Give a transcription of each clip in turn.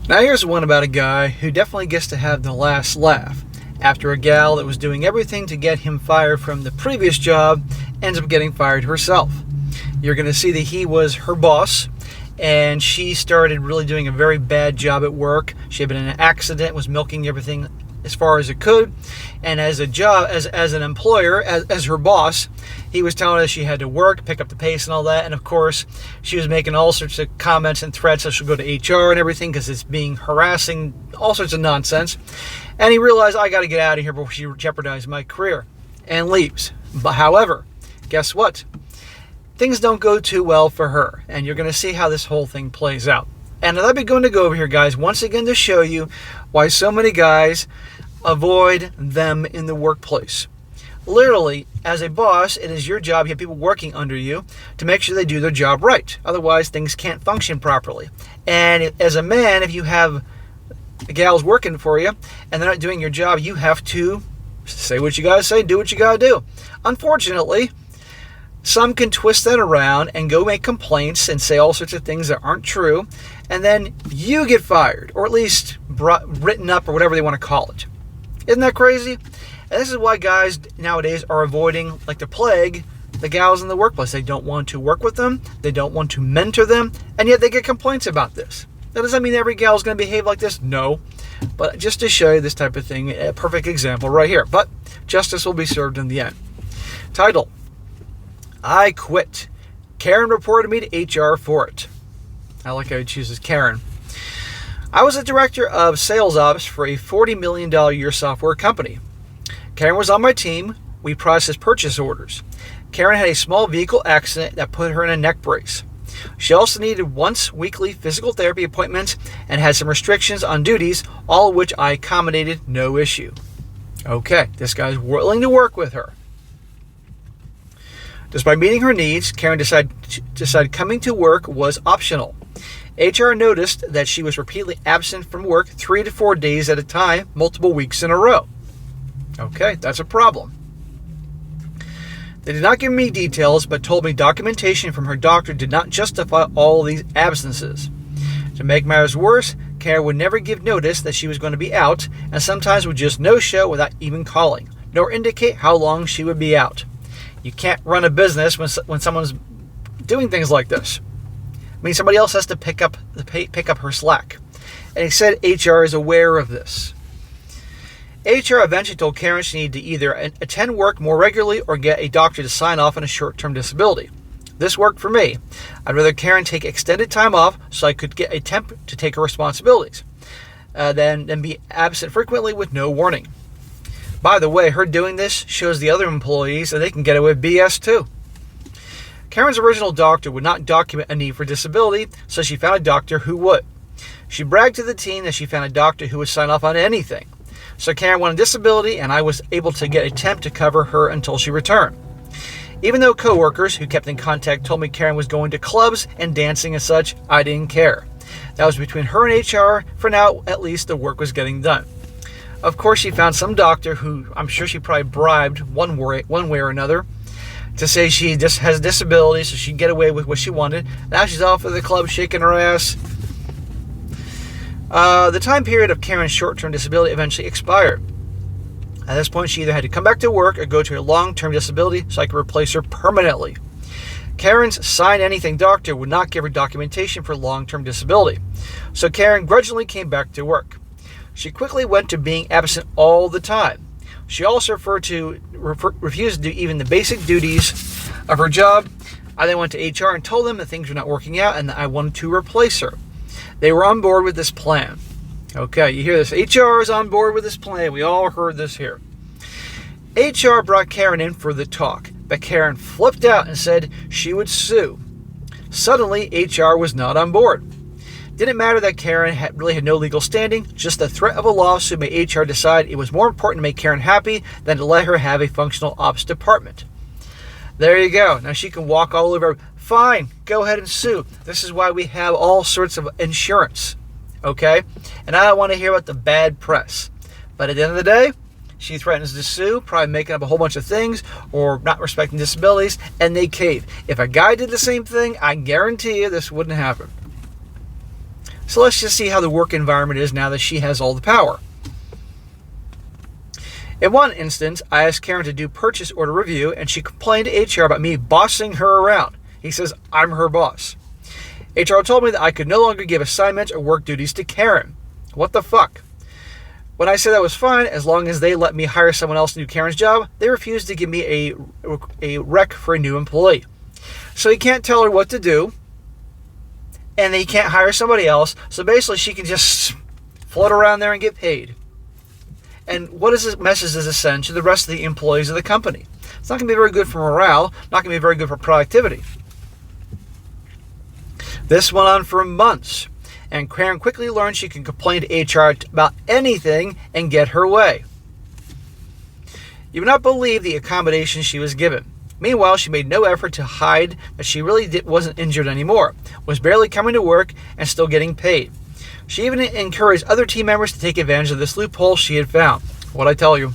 Now here's one about a guy who definitely gets to have the last laugh. After a gal that was doing everything to get him fired from the previous job ends up getting fired herself. You're going to see that he was her boss, and she started really doing a very bad job at work. She had been in an accident, was milking everything as far as it could, and as an employer, as her boss, he was telling her she had to work, pick up the pace and all that. And of course, she was making all sorts of comments and threats that she'll go to HR and everything because it's being harassing, all sorts of nonsense. And he realized, I got to get out of here before she jeopardized my career, and leaves. But however, guess what? Things don't go too well for her, and you're going to see how this whole thing plays out. And I'm going to go over here, guys, once again to show you why so many guys avoid them in the workplace. Literally, as a boss, it is your job, you have people working under you, to make sure they do their job right. Otherwise, things can't function properly. And as a man, if you have gals working for you and they're not doing your job, you have to say what you got to say, do what you got to do. Unfortunately, some can twist that around and go make complaints and say all sorts of things that aren't true, and then you get fired, or at least written up, or whatever they want to call it. Isn't that crazy? And this is why guys nowadays are avoiding, like the plague, the gals in the workplace. They don't want to work with them, they don't want to mentor them, and yet they get complaints about this. That doesn't mean every gal is going to behave like this, no. But just to show you this type of thing, a perfect example right here. But justice will be served in the end. Title: I quit. Karen reported me to HR for it. I like how he chooses Karen. I was a director of sales ops for a $40 million a year software company. Karen was on my team. We processed purchase orders. Karen had a small vehicle accident that put her in a neck brace. She also needed once weekly physical therapy appointments and had some restrictions on duties, all of which I accommodated, no issue. Okay, this guy's willing to work with her. Despite meeting her needs, Karen decided coming to work was optional. HR noticed that she was repeatedly absent from work 3 to 4 days at a time, multiple weeks in a row. Okay, that's a problem. They did not give me details, but told me documentation from her doctor did not justify all these absences. To make matters worse, Karen would never give notice that she was going to be out, and sometimes would just no-show without even calling, nor indicate how long she would be out. You can't run a business when someone's doing things like this. I mean, somebody else has to pick up her slack. And he said HR is aware of this. HR eventually told Karen she needed to either attend work more regularly or get a doctor to sign off on a short-term disability. This worked for me. I'd rather Karen take extended time off so I could get a temp to take her responsibilities than be absent frequently with no warning. By the way, her doing this shows the other employees that they can get away with BS too. Karen's original doctor would not document a need for disability, so she found a doctor who would. She bragged to the team that she found a doctor who would sign off on anything. So Karen wanted disability, and I was able to get a temp to cover her until she returned. Even though coworkers who kept in contact told me Karen was going to clubs and dancing and such, I didn't care. That was between her and HR. For now, at least the work was getting done. Of course, she found some doctor who I'm sure she probably bribed one way or another to say she just has a disability so she'd get away with what she wanted. Now she's off at the club shaking her ass. The time period of Karen's short-term disability eventually expired. At this point, she either had to come back to work or go to a long-term disability so I could replace her permanently. Karen's sign anything doctor would not give her documentation for long-term disability, so Karen grudgingly came back to work. She quickly went to being absent all the time. She also refused to do even the basic duties of her job. I then went to HR and told them that things were not working out and that I wanted to replace her. They were on board with this plan. Okay, you hear this. HR is on board with this plan. We all heard this here. HR brought Karen in for the talk, but Karen flipped out and said she would sue. Suddenly, HR was not on board. Didn't matter that Karen really had no legal standing, just the threat of a lawsuit made HR decide it was more important to make Karen happy than to let her have a functional ops department. There you go. Now she can walk all over. Fine, go ahead and sue. This is why we have all sorts of insurance, okay? And I don't want to hear about the bad press. But at the end of the day, she threatens to sue, probably making up a whole bunch of things or not respecting disabilities, and they cave. If a guy did the same thing, I guarantee you this wouldn't happen. So let's just see how the work environment is now that she has all the power. In one instance, I asked Karen to do purchase order review, and she complained to HR about me bossing her around. He says, I'm her boss. HR told me that I could no longer give assignments or work duties to Karen. What the fuck? When I said that was fine, as long as they let me hire someone else to do Karen's job, they refused to give me a rec for a new employee. So he can't tell her what to do, and he can't hire somebody else, so basically she can just float around there and get paid. And what is this message does this send to the rest of the employees of the company? It's not going to be very good for morale, not going to be very good for productivity. This went on for months, and Karen quickly learned she can complain to HR about anything and get her way. You would not believe the accommodation she was given. Meanwhile, she made no effort to hide that she really wasn't injured anymore, was barely coming to work, and still getting paid. She even encouraged other team members to take advantage of this loophole she had found. What'd I tell you?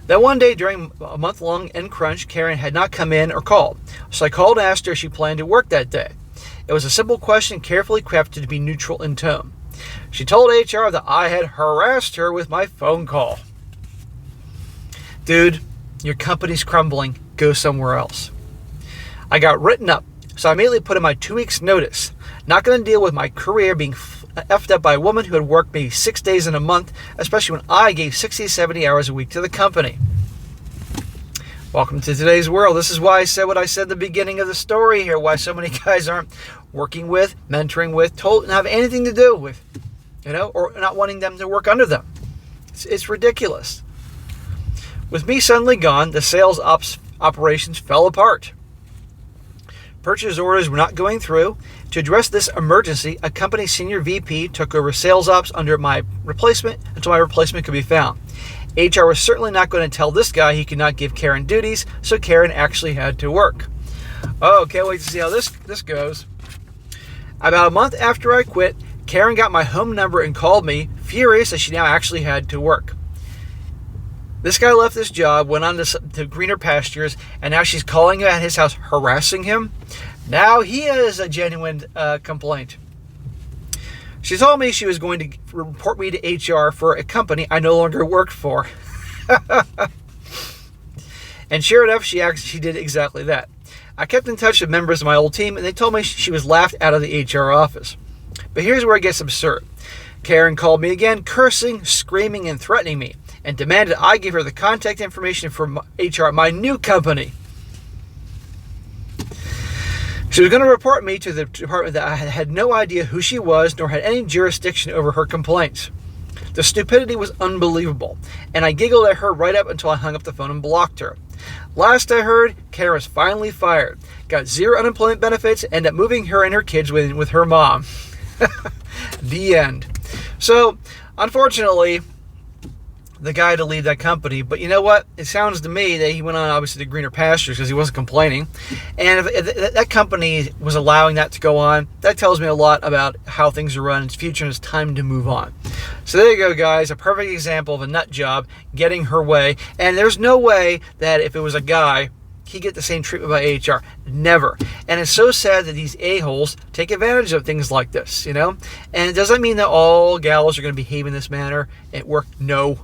Then one day during a month-long end crunch, Karen had not come in or called, so I called and asked her if she planned to work that day. It was a simple question, carefully crafted to be neutral in tone. She told HR that I had harassed her with my phone call. Dude, your company's crumbling. Go somewhere else. I got written up, so I immediately put in my 2 weeks notice. Not going to deal with my career being effed up by a woman who had worked maybe 6 days in a month, especially when I gave 60 to 70 hours a week to the company. Welcome to today's world. This is why I said what I said at the beginning of the story here, why so many guys aren't working with, mentoring with, told and have anything to do with, or not wanting them to work under them. It's ridiculous. With me suddenly gone, the sales operations fell apart. Purchase orders were not going through. To address this emergency, a company senior VP took over sales ops under my replacement until my replacement could be found. HR was certainly not going to tell this guy he could not give Karen duties, so Karen actually had to work. Oh, can't wait to see how this goes. About a month after I quit, Karen got my home number and called me, furious that she now actually had to work. This guy left this job, went on to greener pastures, and now she's calling him at his house, harassing him. Now he has a genuine complaint. She told me she was going to report me to HR for a company I no longer worked for. And sure enough, she did exactly that. I kept in touch with members of my old team, and they told me she was laughed out of the HR office. But here's where it gets absurd. Karen called me again, cursing, screaming, and threatening me, and demanded I give her the contact information for HR, my new company. She was going to report me to the department that I had no idea who she was, nor had any jurisdiction over her complaints. The stupidity was unbelievable, and I giggled at her right up until I hung up the phone and blocked her. Last I heard, Karen was finally fired, got 0 unemployment benefits, and ended up moving her and her kids with her mom. The end. So, unfortunately, the guy had to leave that company. But you know what? It sounds to me that he went on, obviously, to greener pastures because he wasn't complaining. And if that company was allowing that to go on, that tells me a lot about how things are run in its future, and it's time to move on. So there you go, guys. A perfect example of a nut job getting her way. And there's no way that if it was a guy, he'd get the same treatment by HR. Never. And it's so sad that these a-holes take advantage of things like this, And it doesn't mean that all gals are going to behave in this manner at work. No.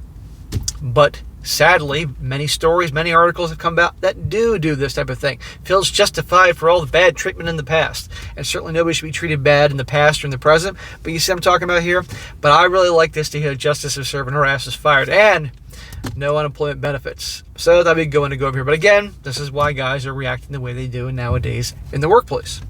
But sadly, many stories, many articles have come about that do this type of thing. Feels justified for all the bad treatment in the past. And certainly nobody should be treated bad in the past or in the present. But you see what I'm talking about here? But I really like this to hear justice is served and her ass is fired. And no unemployment benefits. So that'd be going to go over here. But again, this is why guys are reacting the way they do nowadays in the workplace.